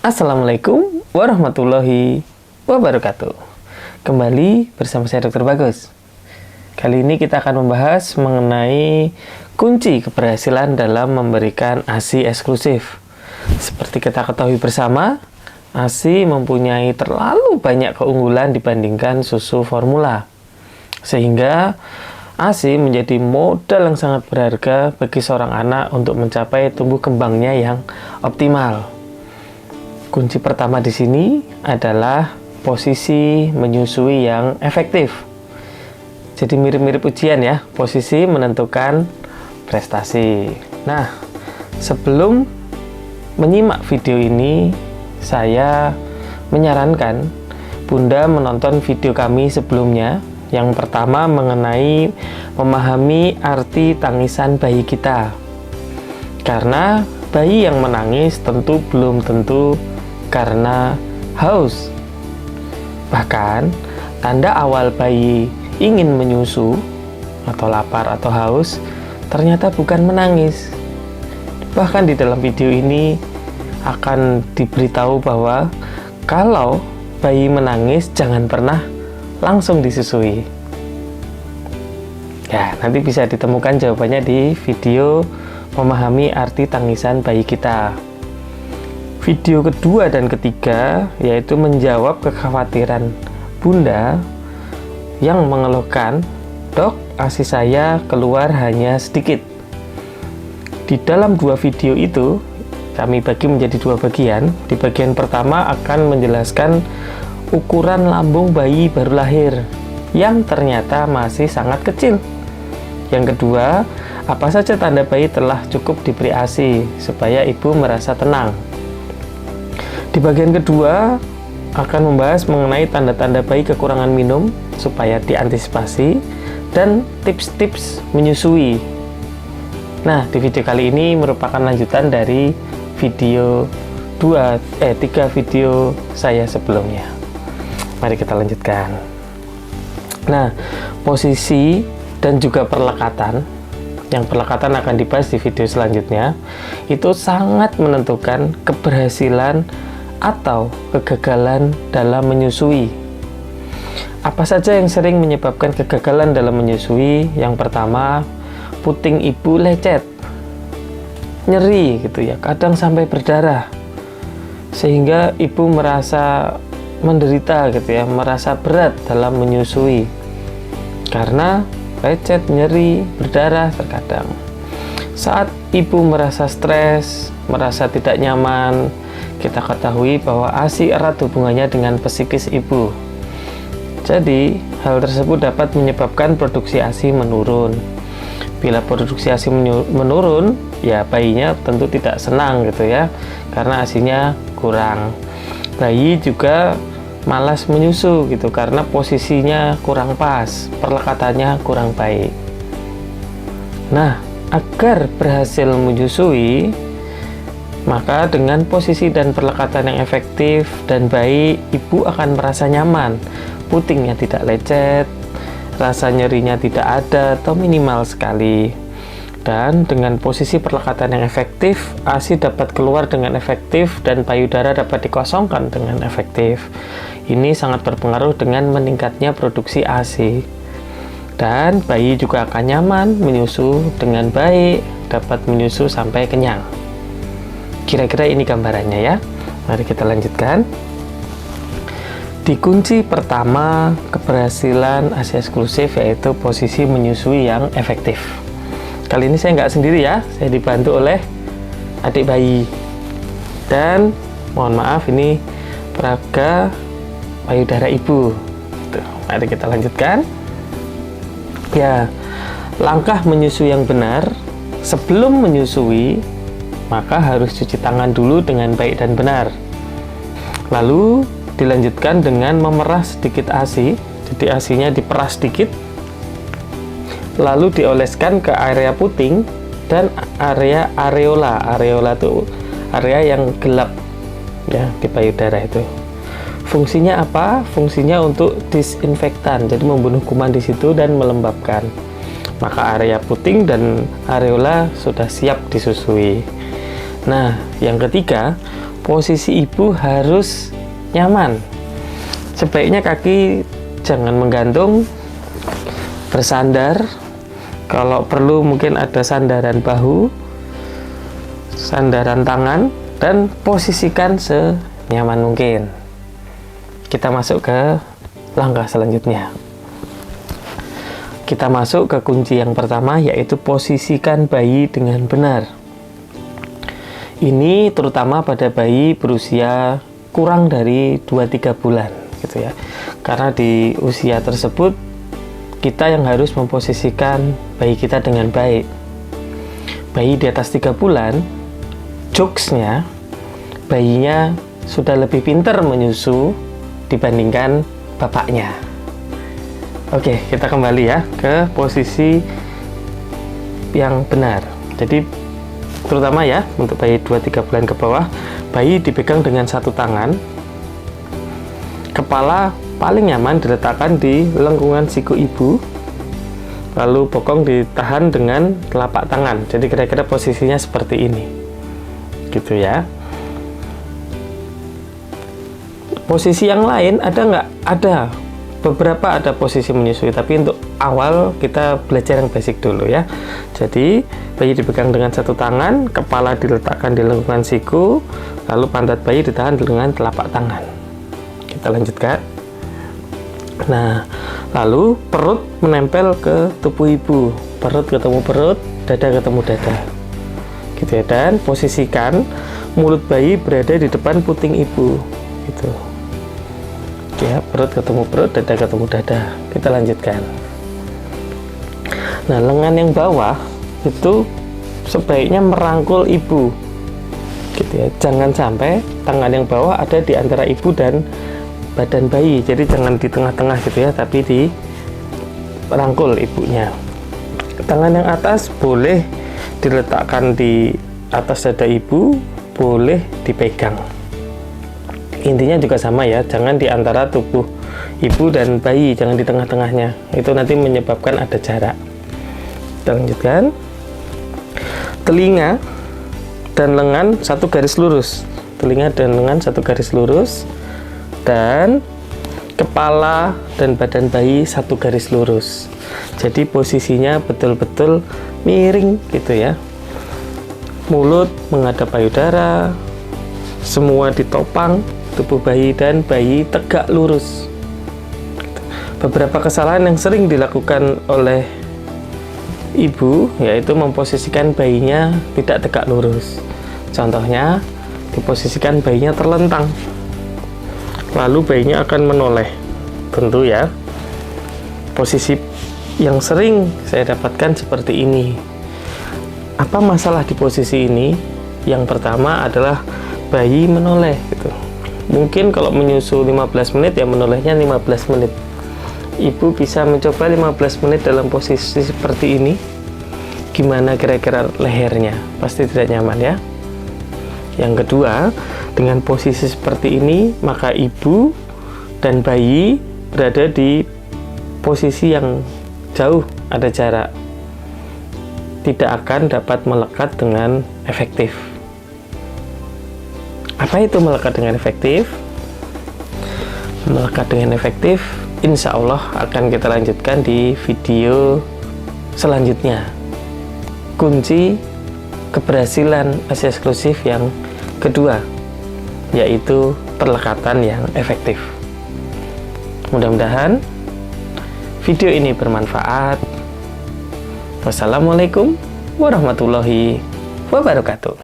Assalamualaikum warahmatullahi wabarakatuh. Kembali bersama saya Dr. Bagus. Kali ini kita akan membahas mengenai kunci keberhasilan dalam memberikan ASI eksklusif. Seperti kita ketahui bersama, ASI mempunyai terlalu banyak keunggulan dibandingkan susu formula. Sehingga ASI menjadi modal yang sangat berharga bagi seorang anak untuk mencapai tumbuh kembangnya yang optimal. Kunci pertama di sini adalah posisi menyusui yang efektif. Jadi mirip-mirip ujian ya, posisi menentukan prestasi. Nah, sebelum menyimak video ini, saya menyarankan Bunda menonton video kami sebelumnya. Yang pertama mengenai memahami arti tangisan bayi kita. Karena bayi yang menangis tentu belum tentu karena haus. Bahkan, tanda awal bayi ingin menyusu atau lapar atau haus ternyata bukan menangis. Bahkan di dalam video ini akan diberitahu bahwa kalau bayi menangis jangan pernah langsung disusui. Ya, nanti bisa ditemukan jawabannya di video memahami arti tangisan bayi kita. Video kedua dan ketiga yaitu menjawab kekhawatiran Bunda yang mengeluhkan, "Dok, ASI saya keluar hanya sedikit." Di dalam dua video itu kami bagi menjadi dua bagian. Di bagian pertama akan menjelaskan ukuran lambung bayi baru lahir yang ternyata masih sangat kecil. Yang kedua, apa saja tanda bayi telah cukup diberi ASI supaya ibu merasa tenang. Di bagian kedua akan membahas mengenai tanda-tanda bayi kekurangan minum supaya diantisipasi dan tips-tips menyusui. Nah, di video kali ini merupakan lanjutan dari video 3 video saya sebelumnya. Mari kita lanjutkan. Nah, posisi dan juga perlekatan, yang perlekatan akan dibahas di video selanjutnya, itu sangat menentukan keberhasilan atau kegagalan dalam menyusui. Apa saja yang sering menyebabkan kegagalan dalam menyusui? Yang pertama, puting ibu lecet, nyeri gitu ya, kadang sampai berdarah, sehingga ibu merasa menderita gitu ya, merasa berat dalam menyusui karena lecet, nyeri, berdarah terkadang. Saat ibu merasa stres, merasa tidak nyaman, kita ketahui bahwa ASI erat hubungannya dengan psikis ibu. Jadi, hal tersebut dapat menyebabkan produksi ASI menurun. Bila produksi ASI menurun, ya bayinya tentu tidak senang gitu ya, karena ASINya kurang. Bayi juga malas menyusu gitu karena posisinya kurang pas, perlekatannya kurang baik. Nah, agar berhasil menyusui, maka dengan posisi dan perlekatan yang efektif dan baik, ibu akan merasa nyaman, putingnya tidak lecet, rasa nyerinya tidak ada atau minimal sekali. Dan dengan posisi perlekatan yang efektif, ASI dapat keluar dengan efektif dan payudara dapat dikosongkan dengan efektif. Ini sangat berpengaruh dengan meningkatnya produksi ASI. Dan bayi juga akan nyaman menyusu dengan baik, dapat menyusu sampai kenyang. Kira-kira ini gambarannya ya. Mari kita lanjutkan. Di kunci pertama keberhasilan ASI eksklusif yaitu posisi menyusui yang efektif. Kali ini saya nggak sendiri ya, saya dibantu oleh adik bayi. Dan mohon maaf ini peraga payudara ibu. Tuh, mari kita lanjutkan. Ya, langkah menyusui yang benar sebelum menyusui, maka harus cuci tangan dulu dengan baik dan benar. Lalu dilanjutkan dengan memerah sedikit ASI. Jadi ASINya diperas sedikit, lalu dioleskan ke area puting dan area areola. Areola itu area yang gelap ya di payudara itu. Fungsinya apa? Fungsinya untuk disinfektan, jadi membunuh kuman di situ dan melembabkan. Maka area puting dan areola sudah siap disusui. Nah, yang ketiga, posisi ibu harus nyaman. Sebaiknya kaki jangan menggantung, bersandar. Kalau perlu mungkin ada sandaran bahu, sandaran tangan, dan posisikan senyaman mungkin. Kita masuk ke langkah selanjutnya. Kita masuk ke kunci yang pertama, yaitu posisikan bayi dengan benar. Ini terutama pada bayi berusia kurang dari 2-3 bulan gitu ya. Karena di usia tersebut kita yang harus memposisikan bayi kita dengan baik. Bayi di atas 3 bulan, jokesnya bayinya sudah lebih pintar menyusu dibandingkan bapaknya. Oke, kita kembali ya ke posisi yang benar. Jadi terutama ya untuk bayi 2-3 bulan ke bawah, bayi dipegang dengan satu tangan, kepala paling nyaman diletakkan di lengkungan siku ibu, lalu bokong ditahan dengan telapak tangan. Jadi kira-kira posisinya seperti ini gitu ya. Posisi yang lain ada nggak? Ada beberapa, ada posisi menyusui, tapi untuk awal kita belajar yang basic dulu ya. Jadi bayi dipegang dengan satu tangan, kepala diletakkan di lengkungan siku, lalu pantat bayi ditahan dengan telapak tangan. Kita lanjutkan. Nah, lalu perut menempel ke tubuh ibu, perut ketemu perut, dada ketemu dada gitu ya. Dan posisikan mulut bayi berada di depan puting ibu gitu ya, perut ketemu perut, dada ketemu dada. Kita lanjutkan. Nah, lengan yang bawah itu sebaiknya merangkul ibu gitu ya. Jangan sampai tangan yang bawah ada di antara ibu dan badan bayi, jadi jangan di tengah-tengah gitu ya, tapi di rangkul ibunya. Tangan yang atas boleh diletakkan di atas dada ibu, boleh dipegang. Intinya juga sama ya, jangan di antara tubuh ibu dan bayi, jangan di tengah-tengahnya, itu nanti menyebabkan ada jarak. Kita lanjutkan. Telinga dan lengan satu garis lurus, telinga dan lengan satu garis lurus, dan kepala dan badan bayi satu garis lurus. Jadi posisinya betul-betul miring gitu ya. Mulut menghadap payudara, semua ditopang tubuh bayi, dan bayi tegak lurus. Beberapa kesalahan yang sering dilakukan oleh ibu yaitu memposisikan bayinya tidak tegak lurus. Contohnya, diposisikan bayinya terlentang, lalu bayinya akan menoleh. Tentu ya, posisi yang sering saya dapatkan seperti ini. Apa masalah di posisi ini? Yang pertama adalah bayi menoleh gitu. Mungkin kalau menyusu 15 menit ya menolehnya 15 menit. Ibu bisa mencoba 15 menit dalam posisi seperti ini. Gimana kira-kira lehernya? Pasti tidak nyaman ya. Yang kedua, dengan posisi seperti ini, maka ibu dan bayi berada di posisi yang jauh, ada jarak, tidak akan dapat melekat dengan efektif. Apa itu melekat dengan efektif? Melekat dengan efektif, insya Allah akan kita lanjutkan di video selanjutnya. Kunci keberhasilan ASI eksklusif yang kedua, yaitu perlekatan yang efektif. Mudah-mudahan video ini bermanfaat. Wassalamualaikum warahmatullahi wabarakatuh.